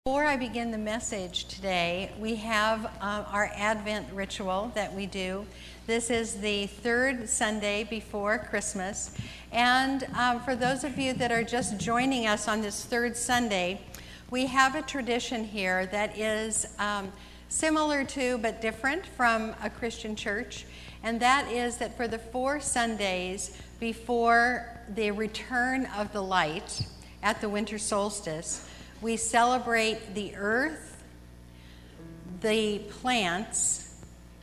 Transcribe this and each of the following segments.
Before I begin the message today, we have our Advent ritual that we do. This is the third Sunday before Christmas. And for those of you that are just joining us on this third Sunday, we have a tradition here that is similar to but different from a Christian church. And that is that for the 4 Sundays before the return of the light at the winter solstice, we celebrate the earth, the plants,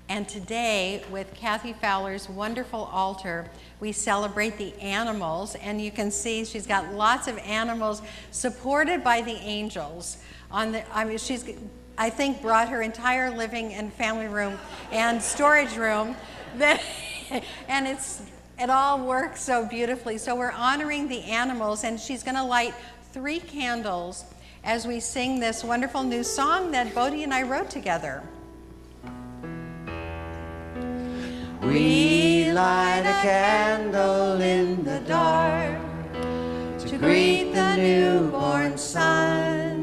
and today with Kathy Fowler's wonderful altar, we celebrate the animals. And you can see she's got lots of animals supported by the angels. She's, I think, brought her entire living and family room and storage room, and it all works so beautifully. So we're honoring the animals, and she's going to light 3 candles as we sing this wonderful new song that Bodie and I wrote together. We light a candle in the dark to greet the newborn sun.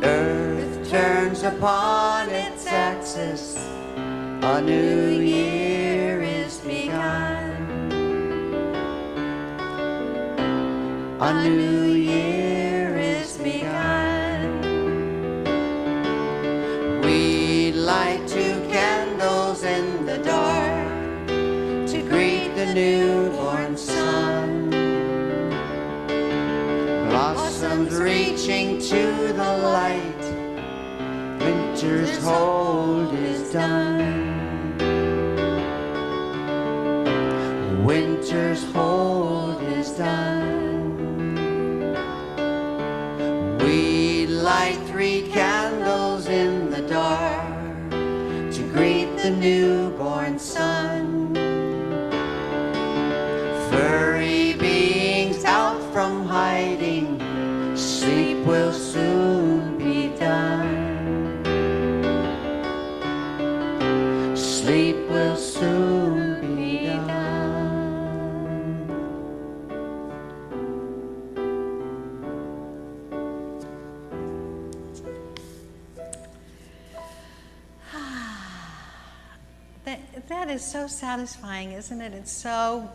The earth turns upon its axis, a new year is begun. A new year is begun. We light 2 candles in the dark to greet the newborn sun. Blossoms reaching to the light, winter's hold is done. Winter's hold is done. We light 3 candles in the dark to greet the newborn sun. Furry beings out from hiding, sleep will soon be done. Sleep will soon be done. That is so satisfying, isn't it? It's so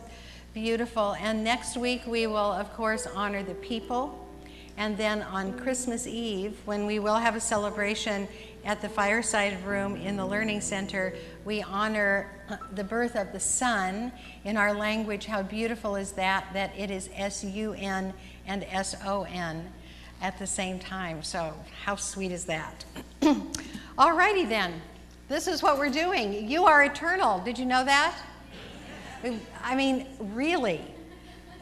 beautiful. And next week we will, of course, honor the people. And then on Christmas Eve, when we will have a celebration at the Fireside Room in the Learning Center, we honor the birth of the Son. In our language, how beautiful is that it is S-U-N and S-O-N at the same time. So how sweet is that? All righty then. This is what we're doing. You are eternal. Did you know that? I mean, really,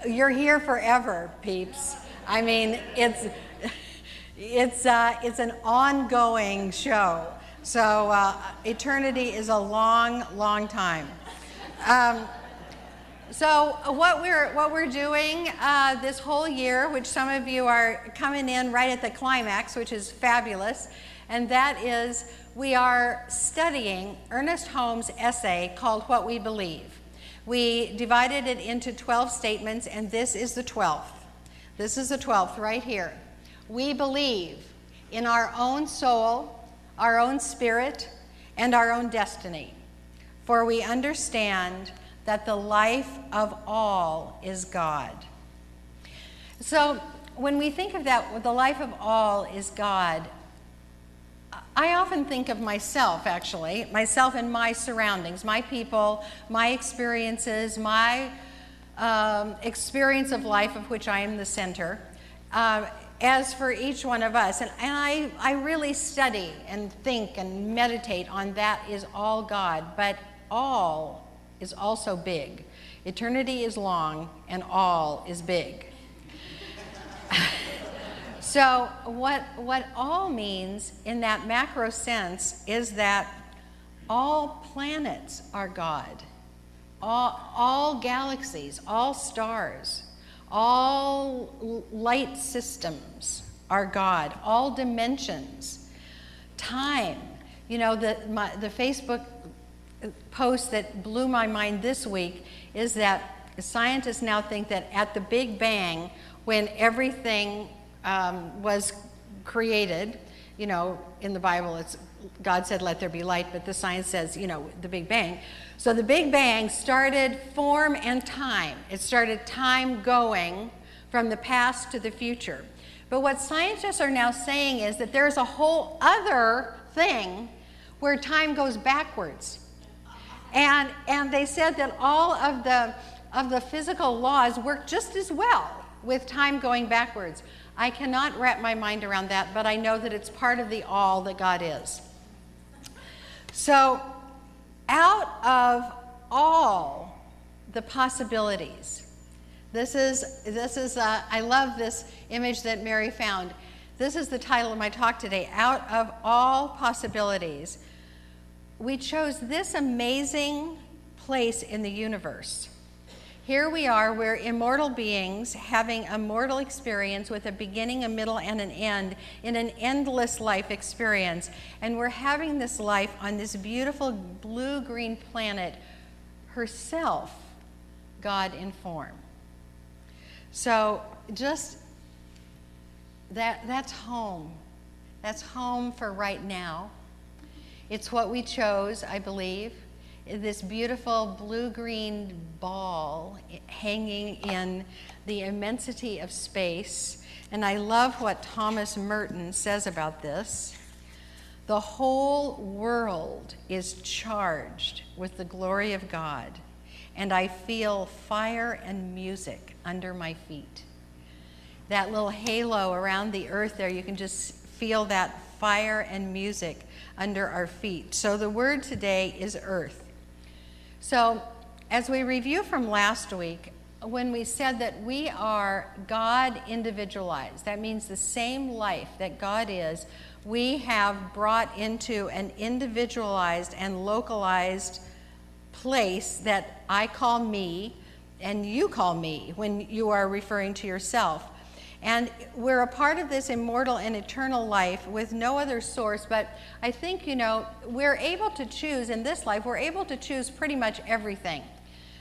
you're here forever, peeps. I mean, it's an ongoing show. So eternity is a long, long time. So what we're doing this whole year, which some of you are coming in right at the climax, which is fabulous, and that is we are studying Ernest Holmes' essay called What We Believe. We divided it into 12 statements, and this is the 12th. This is the 12th right here. We believe in our own soul, our own spirit, and our own destiny, for we understand that the life of all is God. So when we think of that, the life of all is God, I often think of myself, actually, myself and my surroundings, my people, my experiences, my experience of life of which I am the center, as for each one of us. And I really study and think and meditate on that is all God, but all is also big. Eternity is long, and all is big. So what all means in that macro sense is that all planets are God. All galaxies, all stars, all light systems are God. All dimensions. Time. You know, the Facebook post that blew my mind this week is that scientists now think that at the Big Bang, when everything was created. You know, in the Bible, God said, let there be light, but the science says, you know, the Big Bang. So the Big Bang started form and time. It started time going from the past to the future. But what scientists are now saying is that there's a whole other thing where time goes backwards. And they said that all of the physical laws work just as well with time going backwards. I cannot wrap my mind around that, but I know that it's part of the all that God is. So out of all the possibilities, I love this image that Mary found. This is the title of my talk today. Out of all possibilities, we chose this amazing place in the universe. Here we are, we're immortal beings having a mortal experience with a beginning, a middle, and an end in an endless life experience. And we're having this life on this beautiful blue-green planet, herself, God in form. So just that's home. That's home for right now. It's what we chose, I believe. This beautiful blue-green ball hanging in the immensity of space. And I love what Thomas Merton says about this. The whole world is charged with the glory of God, and I feel fire and music under my feet. That little halo around the earth there, you can just feel that fire and music under our feet. So the word today is earth. So as we review from last week, when we said that we are God individualized, that means the same life that God is, we have brought into an individualized and localized place that I call me and you call me when you are referring to yourself. And we're a part of this immortal and eternal life with no other source, but I think, you know, we're able to choose in this life, we're able to choose pretty much everything.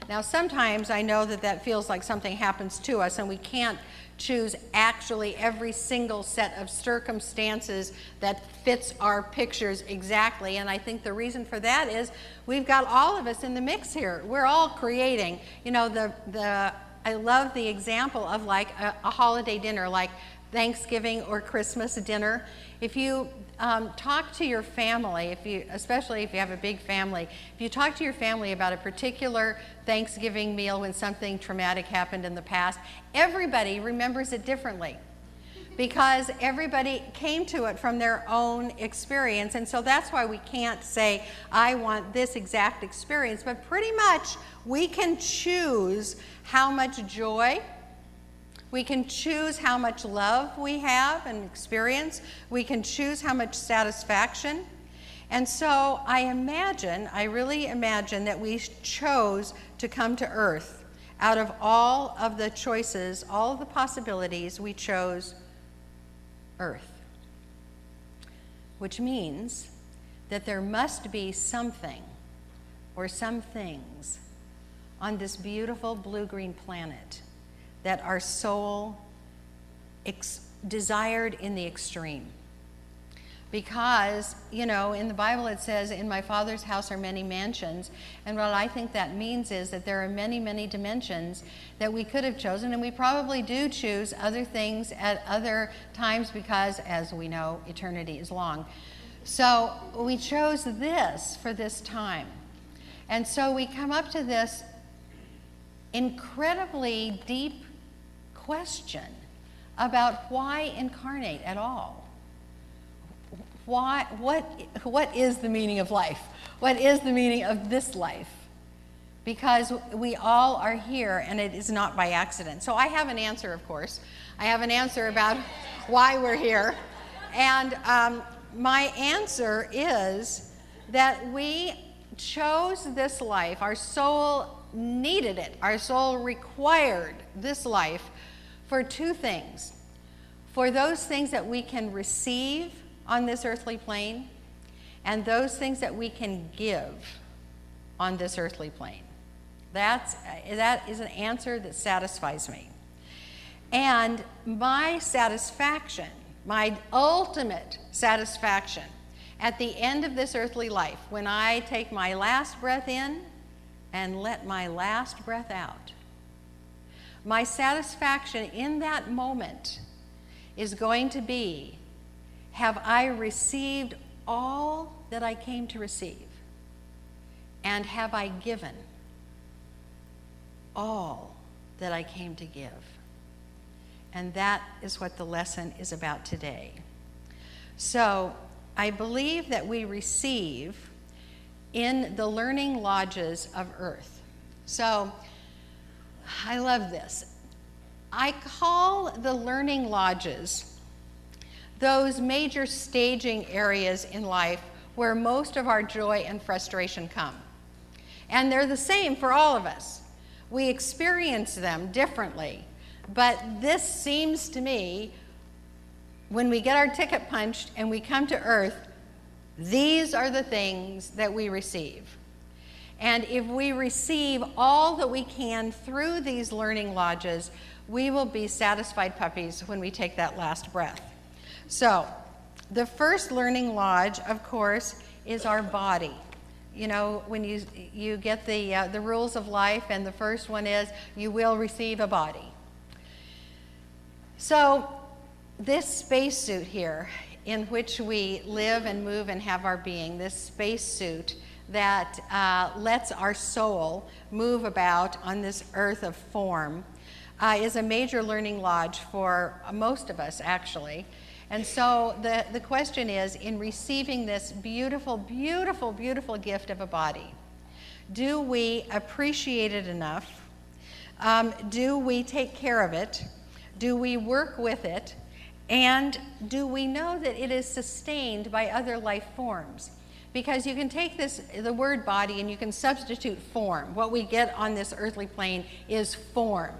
Now, sometimes I know that that feels like something happens to us and we can't choose actually every single set of circumstances that fits our pictures exactly, and I think the reason for that is we've got all of us in the mix here. We're all creating. You know, I love the example of like a holiday dinner, like Thanksgiving or Christmas dinner. If you talk to your family, especially if you have a big family, if you talk to your family about a particular Thanksgiving meal when something traumatic happened in the past, everybody remembers it differently because everybody came to it from their own experience. And so that's why we can't say, I want this exact experience, but pretty much we can choose how much joy, we can choose how much love we have and experience, we can choose how much satisfaction. And so I really imagine that we chose to come to earth. Out of all of the choices, all of the possibilities, we chose earth. Which means that there must be something or some things on this beautiful blue-green planet that our soul desired in the extreme. Because, you know, in the Bible it says, in my Father's house are many mansions, and what I think that means is that there are many, many dimensions that we could have chosen, and we probably do choose other things at other times because, as we know, eternity is long. So we chose this for this time. And so we come up to this incredibly deep question about why incarnate at all. Why? What is the meaning of life? What is the meaning of this life? Because we all are here and it is not by accident. So I have an answer, of course. I have an answer about why we're here. And my answer is that we chose this life. Our soul needed it. Our soul required this life for two things. For those things that we can receive on this earthly plane, and those things that we can give on this earthly plane. That is an answer that satisfies me. And my satisfaction, my ultimate satisfaction at the end of this earthly life, when I take my last breath in and let my last breath out, my satisfaction in that moment is going to be, have I received all that I came to receive? And have I given all that I came to give? And that is what the lesson is about today. So I believe that we receive in the learning lodges of earth. So I love this. I call the learning lodges those major staging areas in life where most of our joy and frustration come. And they're the same for all of us. We experience them differently. But this seems to me, when we get our ticket punched and we come to earth, these are the things that we receive. And if we receive all that we can through these learning lodges, we will be satisfied puppies when we take that last breath. So, the first learning lodge, of course, is our body. You know, when you get the rules of life, and the first one is you will receive a body. So, this spacesuit here, in which we live and move and have our being, this spacesuit that lets our soul move about on this earth of form, is a major learning lodge for most of us, actually. And so the question is, in receiving this beautiful, beautiful, beautiful gift of a body, do we appreciate it enough? Do we take care of it? Do we work with it? And do we know that it is sustained by other life forms? Because you can take the word body, and you can substitute form. What we get on this earthly plane is form.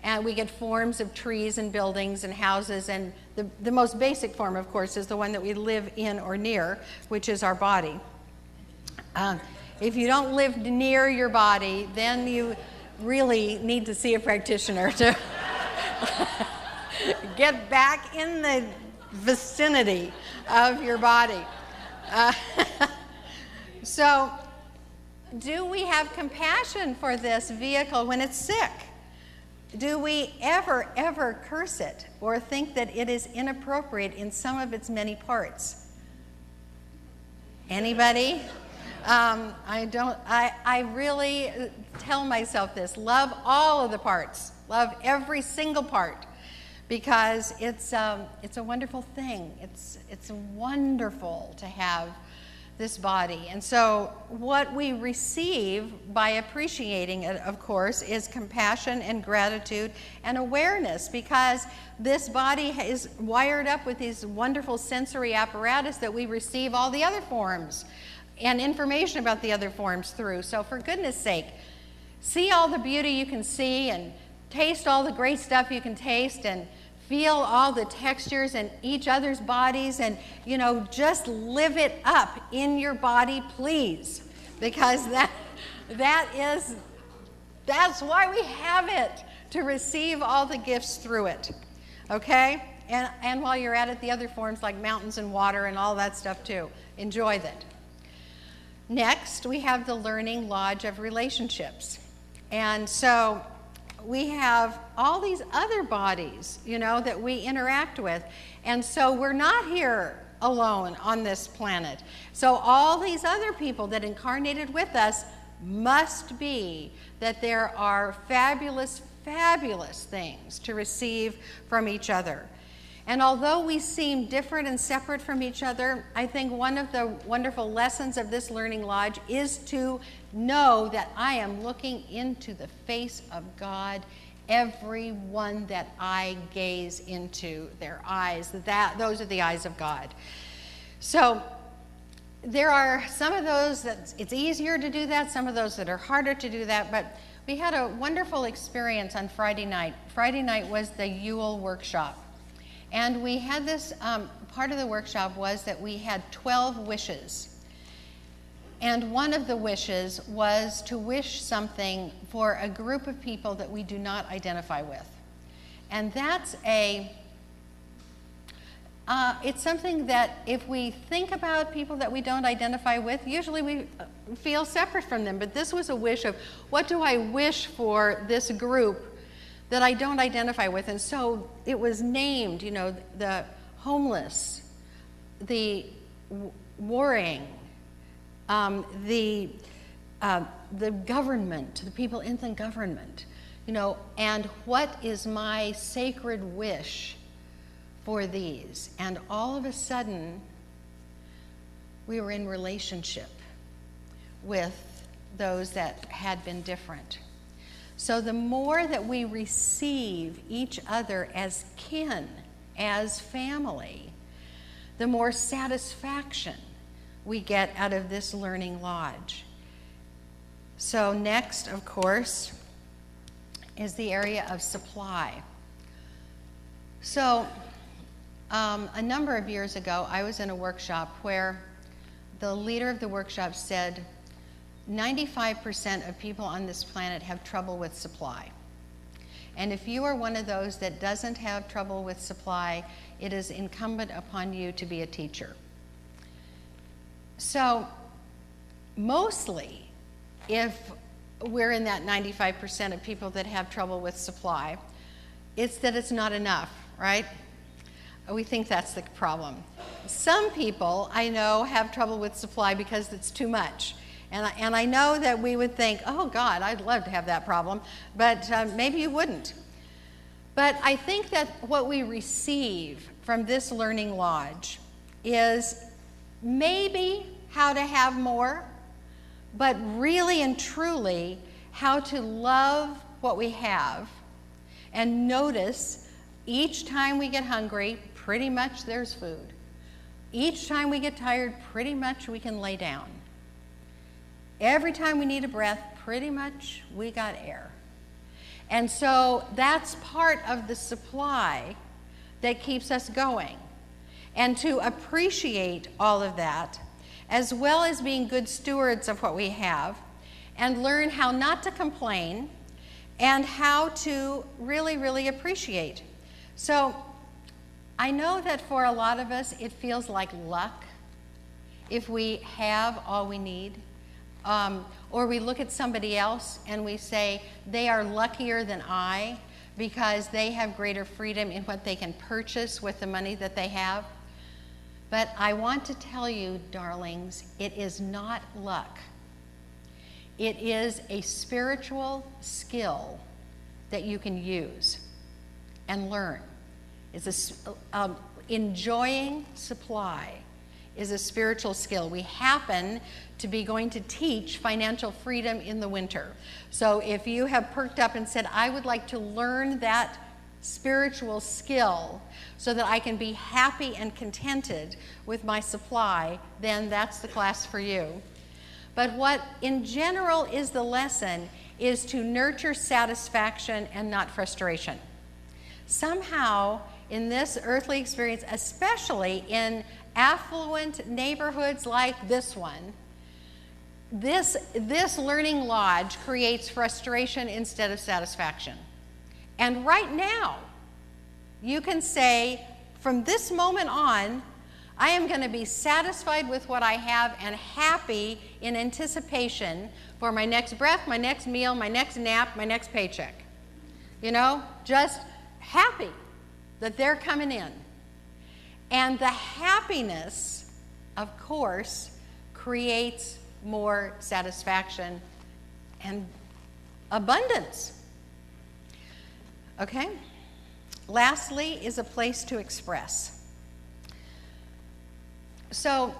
And we get forms of trees and buildings and houses, and the most basic form, of course, is the one that we live in or near, which is our body. If you don't live near your body, then you really need to see a practitioner to get back in the vicinity of your body. So, do we have compassion for this vehicle when it's sick? Do we ever, ever curse it or think that it is inappropriate in some of its many parts? Anybody? I really tell myself this: love all of the parts, love every single part, because it's a wonderful thing. It's wonderful to have this body. And so what we receive by appreciating it, of course, is compassion and gratitude and awareness, because this body is wired up with these wonderful sensory apparatus that we receive all the other forms and information about the other forms through. So for goodness sake, see all the beauty you can see, and taste all the great stuff you can taste, and feel all the textures in each other's bodies, and, you know, just live it up in your body, please, because that's why we have it, to receive all the gifts through it, okay? And while you're at it, the other forms like mountains and water and all that stuff too, enjoy that. Next, we have the learning lodge of relationships. And so we have all these other bodies, you know, that we interact with. And so we're not here alone on this planet. So all these other people that incarnated with us must be that there are fabulous, fabulous things to receive from each other. And although we seem different and separate from each other, I think one of the wonderful lessons of this learning lodge is to know that I am looking into the face of God, everyone that I gaze into their eyes. Those are the eyes of God. So there are some of those that it's easier to do that, some of those that are harder to do that, but we had a wonderful experience on Friday night. Friday night was the Ewell workshop. And we had this, part of the workshop was that we had 12 wishes. And one of the wishes was to wish something for a group of people that we do not identify with. And that's it's something that if we think about people that we don't identify with, usually we feel separate from them. But this was a wish of, what do I wish for this group that I don't identify with? And so it was named, you know, the homeless, the warring, the government, the people in the government, you know, and what is my sacred wish for these? And all of a sudden, we were in relationship with those that had been different. So the more that we receive each other as kin, as family, the more satisfaction we get out of this learning lodge. So next, of course, is the area of supply. So a number of years ago, I was in a workshop where the leader of the workshop said 95% of people on this planet have trouble with supply. And if you are one of those that doesn't have trouble with supply, it is incumbent upon you to be a teacher. So mostly, if we're in that 95% of people that have trouble with supply, it's that it's not enough, right? We think that's the problem. Some people I know have trouble with supply because it's too much. And I know that we would think, oh God, I'd love to have that problem, but maybe you wouldn't. But I think that what we receive from this learning lodge is maybe how to have more, but really and truly how to love what we have and notice each time we get hungry, pretty much there's food. Each time we get tired, pretty much we can lay down. Every time we need a breath, pretty much we got air. And so that's part of the supply that keeps us going. And to appreciate all of that, as well as being good stewards of what we have, and learn how not to complain, and how to really, really appreciate. So I know that for a lot of us, it feels like luck if we have all we need. Or we look at somebody else and we say, they are luckier than I because they have greater freedom in what they can purchase with the money that they have. But I want to tell you, darlings, it is not luck. It is a spiritual skill that you can use and learn. Enjoying supply is a spiritual skill. We happen to be going to teach financial freedom in the winter. So if you have perked up and said, I would like to learn that spiritual skill so that I can be happy and contented with my supply, then that's the class for you. But what in general is the lesson is to nurture satisfaction and not frustration. Somehow in this earthly experience, especially in affluent neighborhoods like this one, this learning lodge creates frustration instead of satisfaction. And right now, you can say, from this moment on, I am going to be satisfied with what I have and happy in anticipation for my next breath, my next meal, my next nap, my next paycheck. You know, just happy that they're coming in. And the happiness, of course, creates more satisfaction and abundance. Okay? Lastly is a place to express. So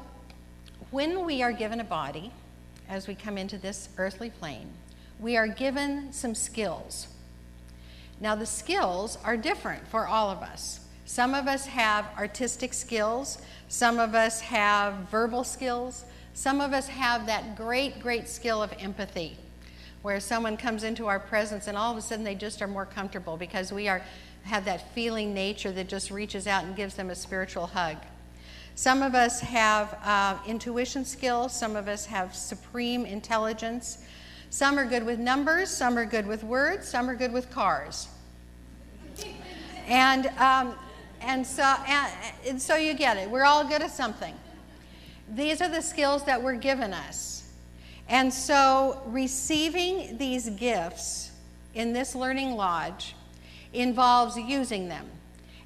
when we are given a body, as we come into this earthly plane, we are given some skills. Now the skills are different for all of us. Some of us have artistic skills, some of us have verbal skills, some of us have that great, great skill of empathy, where someone comes into our presence and all of a sudden they just are more comfortable because we have that feeling nature that just reaches out and gives them a spiritual hug. Some of us have intuition skills, some of us have supreme intelligence. Some are good with numbers, some are good with words, some are good with cars. And so you get it. We're all good at something. These are the skills that were given us. And so receiving these gifts in this learning lodge involves using them.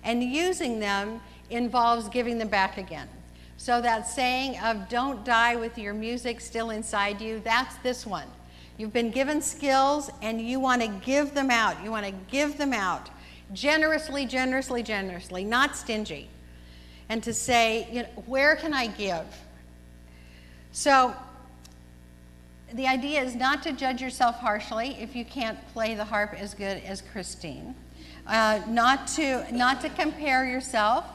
And using them involves giving them back again. So that saying of don't die with your music still inside you, that's this one. You've been given skills and you want to give them out. You want to give them out generously, generously, generously, not stingy. And to say, you know, where can I give? So the idea is not to judge yourself harshly if you can't play the harp as good as Christine. Not to compare yourself,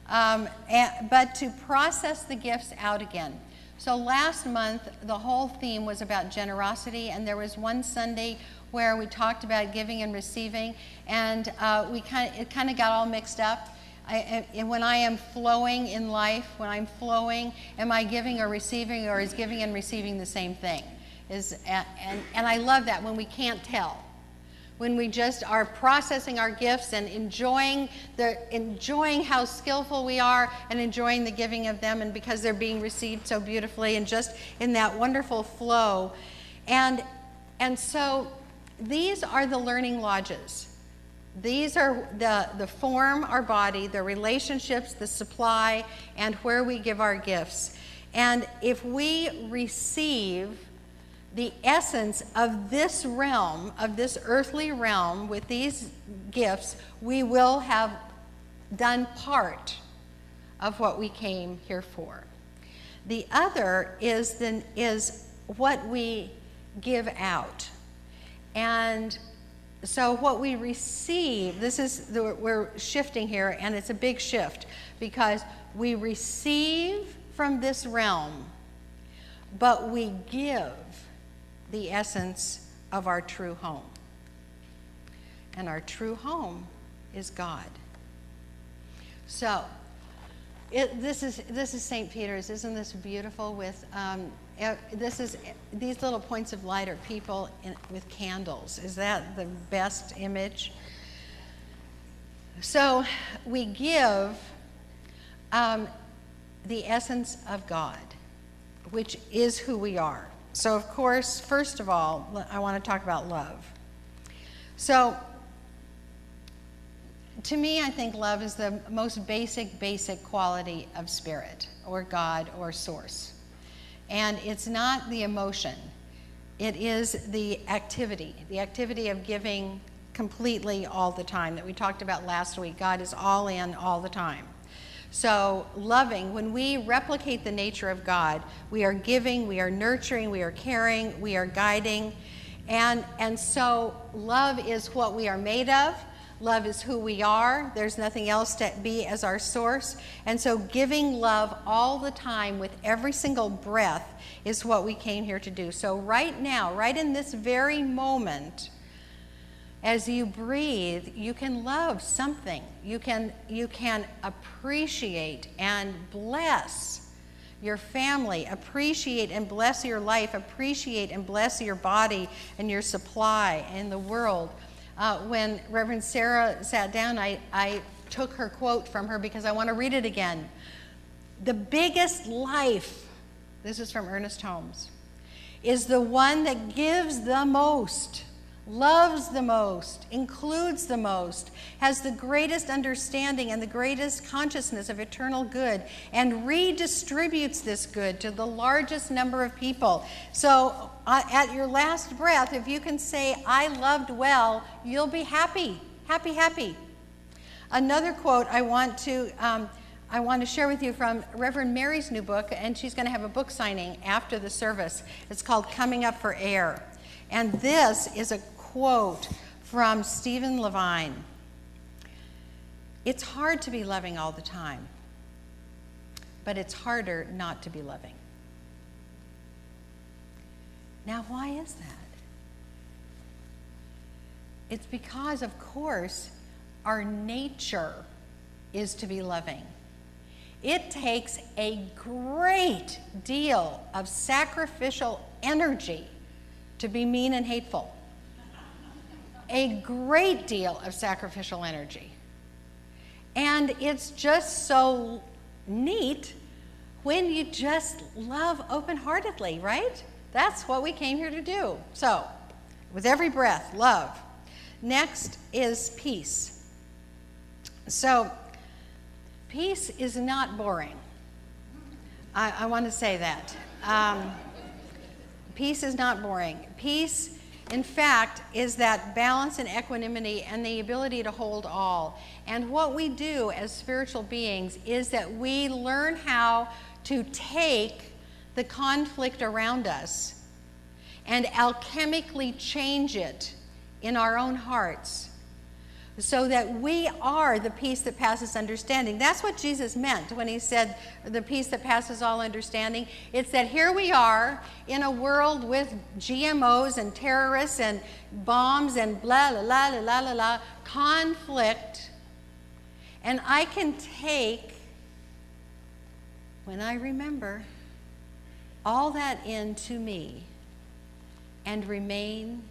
but to process the gifts out again. So last month, the whole theme was about generosity, and there was one Sunday where we talked about giving and receiving, and it kind of got all mixed up. And when I am flowing in life, when I'm flowing, am I giving or receiving, or is giving and receiving the same thing? And I love that when we can't tell. When we just are processing our gifts and enjoying how skillful we are and enjoying the giving of them, and because they're being received so beautifully and just in that wonderful flow. And so these are the learning lodges. These are the form, our body, the relationships, the supply, and where we give our gifts. And if we receive the essence of this realm, of this earthly realm with these gifts, we will have done part of what we came here for. The other is what we give out. And so what we receive, we're shifting here, and it's a big shift because we receive from this realm, but we give the essence of our true home. And our true home is God. So this is St. Peter's. Isn't this beautiful? With these little points of light are people with candles. Is that the best image? So we give the essence of God, which is who we are. So, of course, first of all, I want to talk about love. So, to me, I think love is the most basic quality of spirit, or God, or source. And it's not the emotion. It is the activity of giving completely all the time that we talked about last week. God is all in all the time. So loving, when we replicate the nature of God, we are giving, we are nurturing, we are caring, we are guiding. And so love is what we are made of. Love is who we are. There's nothing else to be as our source. And so giving love all the time with every single breath is what we came here to do. So right now, right in this very moment, as you breathe, you can love something. You can appreciate and bless your family, appreciate and bless your life, appreciate and bless your body and your supply and the world. When Reverend Sarah sat down, I took her quote from her because I want to read it again. The biggest life, this is from Ernest Holmes, is the one that gives the most, loves the most, includes the most, has the greatest understanding and the greatest consciousness of eternal good, and redistributes this good to the largest number of people. So at your last breath, if you can say, I loved well, you'll be happy, happy, happy. Another quote I want to share with you from Reverend Mary's new book, and she's going to have a book signing after the service. It's called Coming Up for Air. And this is a quote from Stephen Levine. It's hard to be loving all the time, but it's harder not to be loving. Now, why is that? It's because, of course, our nature is to be loving. It takes a great deal of sacrificial energy to be mean and hateful. A great deal of sacrificial energy. And it's just so neat when you just love open-heartedly, right? That's what we came here to do. So, with every breath, love. Next is peace. So, peace is not boring. I want to say that. Peace is not boring. Peace, in fact, is that balance and equanimity and the ability to hold all. And what we do as spiritual beings is that we learn how to take the conflict around us and alchemically change it in our own hearts so that we are the peace that passes understanding. That's what Jesus meant when he said the peace that passes all understanding. It's that here we are in a world with GMOs and terrorists and bombs and blah, la, la, la, la, la, la, conflict. And I can take, when I remember, all that into me and remain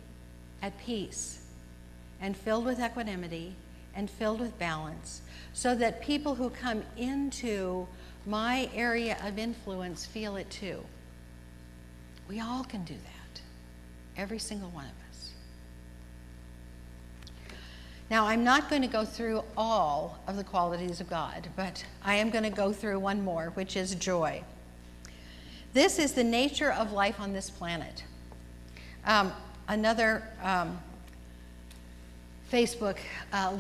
at peace and filled with equanimity and filled with balance, so that people who come into my area of influence feel it too. We all can do that, every single one of us. Now, I'm not going to go through all of the qualities of God, but I am going to go through one more, which is joy. This is the nature of life on this planet. Another Facebook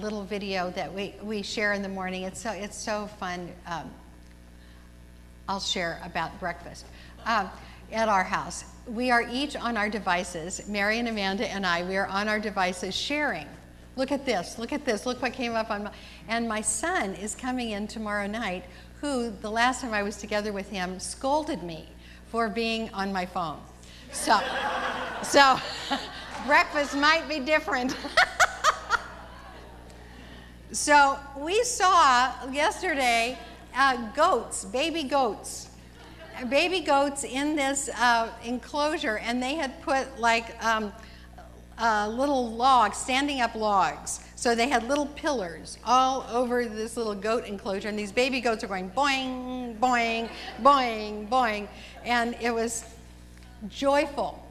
little video that we share in the morning. It's so fun. I'll share about breakfast at our house. We are each on our devices. Mary and Amanda and I, we are on our devices sharing. Look at this. Look at this. Look what came up on my... And my son is coming in tomorrow night, who the last time I was together with him scolded me for being on my phone. So breakfast might be different. So we saw yesterday goats, baby goats in this enclosure, and they had put like little logs, standing up logs. So they had little pillars all over this little goat enclosure, and these baby goats are going boing, boing, boing, boing, and it was joyful.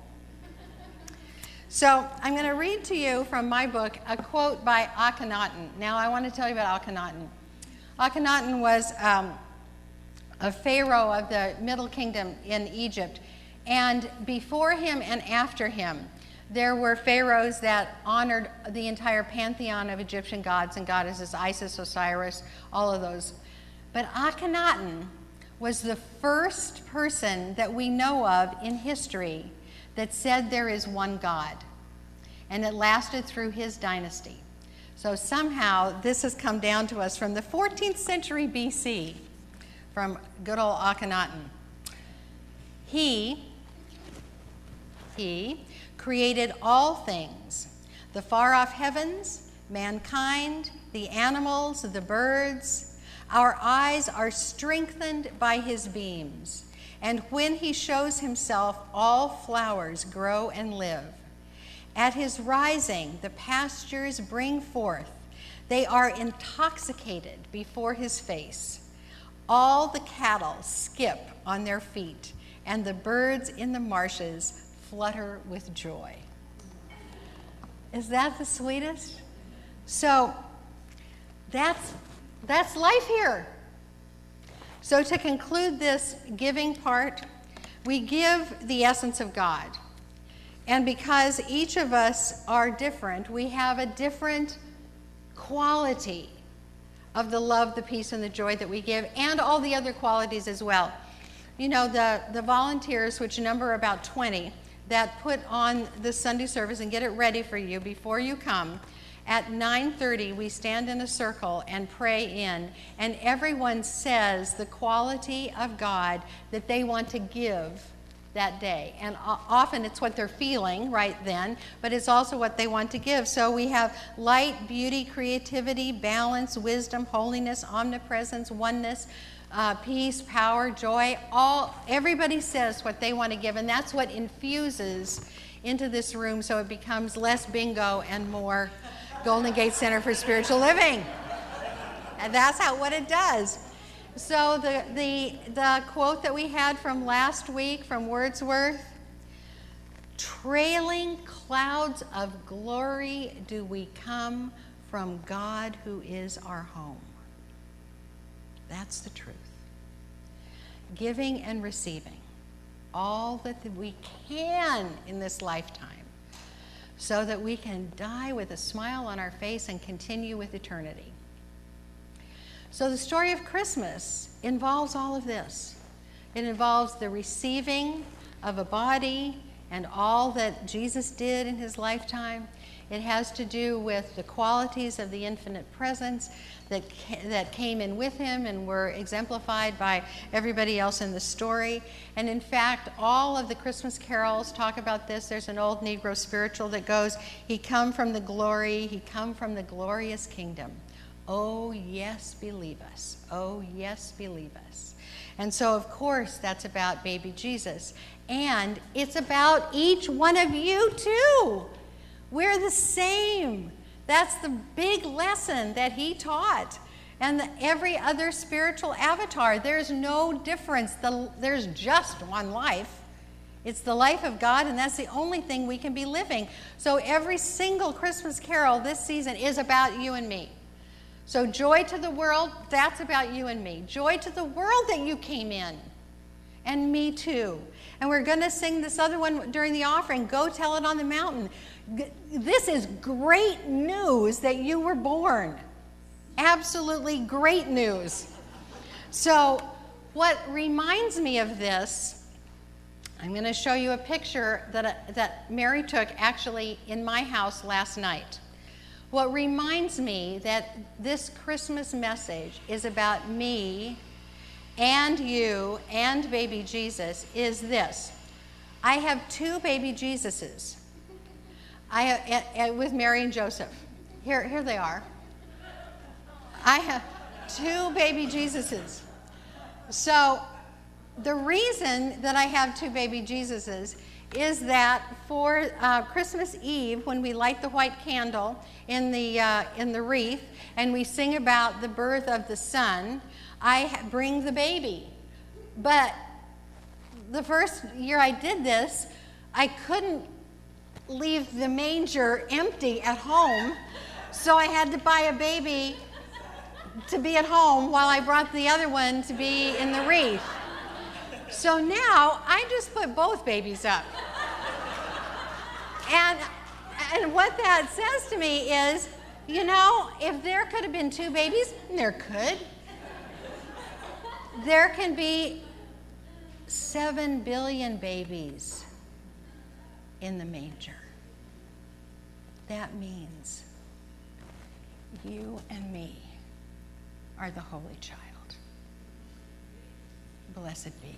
So I'm going to read to you from my book a quote by Akhenaten. Now I want to tell you about Akhenaten. Akhenaten was a pharaoh of the Middle Kingdom in Egypt. And before him and after him, there were pharaohs that honored the entire pantheon of Egyptian gods and goddesses, Isis, Osiris, all of those. But Akhenaten was the first person that we know of in history that said there is one God. And it lasted through his dynasty. So somehow this has come down to us from the 14th century BC, from good old Akhenaten. He created all things, the far-off heavens, mankind, the animals, the birds. Our eyes are strengthened by his beams. And when he shows himself, all flowers grow and live. At his rising, the pastures bring forth. They are intoxicated before his face. All the cattle skip on their feet, and the birds in the marshes flutter with joy. Is that the sweetest? So that's life here. So to conclude this giving part, we give the essence of God. And because each of us are different, we have a different quality of the love, the peace, and the joy that we give, and all the other qualities as well. You know, the volunteers, which number about 20, that put on the Sunday service and get it ready for you before you come, at 9:30, we stand in a circle and pray in, and everyone says the quality of God that they want to give that day. And often it's what they're feeling right then, but it's also what they want to give. So we have light, beauty, creativity, balance, wisdom, holiness, omnipresence, oneness, peace, power, joy. Everybody says what they want to give, and that's what infuses into this room so it becomes less bingo and more Golden Gate Center for Spiritual Living. And that's what it does. So the quote that we had from last week from Wordsworth, trailing clouds of glory do we come from God who is our home. That's the truth. Giving and receiving all that we can in this lifetime so that we can die with a smile on our face and continue with eternity. So the story of Christmas involves all of this. It involves the receiving of a body and all that Jesus did in his lifetime. It has to do with the qualities of the infinite presence that came in with him and were exemplified by everybody else in the story. And in fact, all of the Christmas carols talk about this. There's an old Negro spiritual that goes, he come from the glory, he come from the glorious kingdom. Oh, yes, believe us. Oh, yes, believe us. And so, of course, that's about baby Jesus. And it's about each one of you, too. We're the same. That's the big lesson that he taught. And every other spiritual avatar, there's no difference. There's just one life. It's the life of God, and that's the only thing we can be living. So every single Christmas carol this season is about you and me. So joy to the world, that's about you and me. Joy to the world that you came in, and me too. And we're going to sing this other one during the offering, Go Tell It on the Mountain. This is great news that you were born. Absolutely great news. So what reminds me of this, I'm going to show you a picture that Mary took actually in my house last night. What reminds me that this Christmas message is about me and you and baby Jesus is this. I have two baby Jesuses. With Mary and Joseph. Here they are. I have two baby Jesuses. So the reason that I have two baby Jesuses is that for Christmas Eve, when we light the white candle in the wreath and we sing about the birth of the Son, I bring the baby. But the first year I did this, I couldn't leave the manger empty at home, so I had to buy a baby to be at home while I brought the other one to be in the wreath. So now I just put both babies up. And what that says to me is, you know, if there could have been two babies, there could. There can be 7 billion babies in the manger. That means you and me are the Holy Child. Blessed be.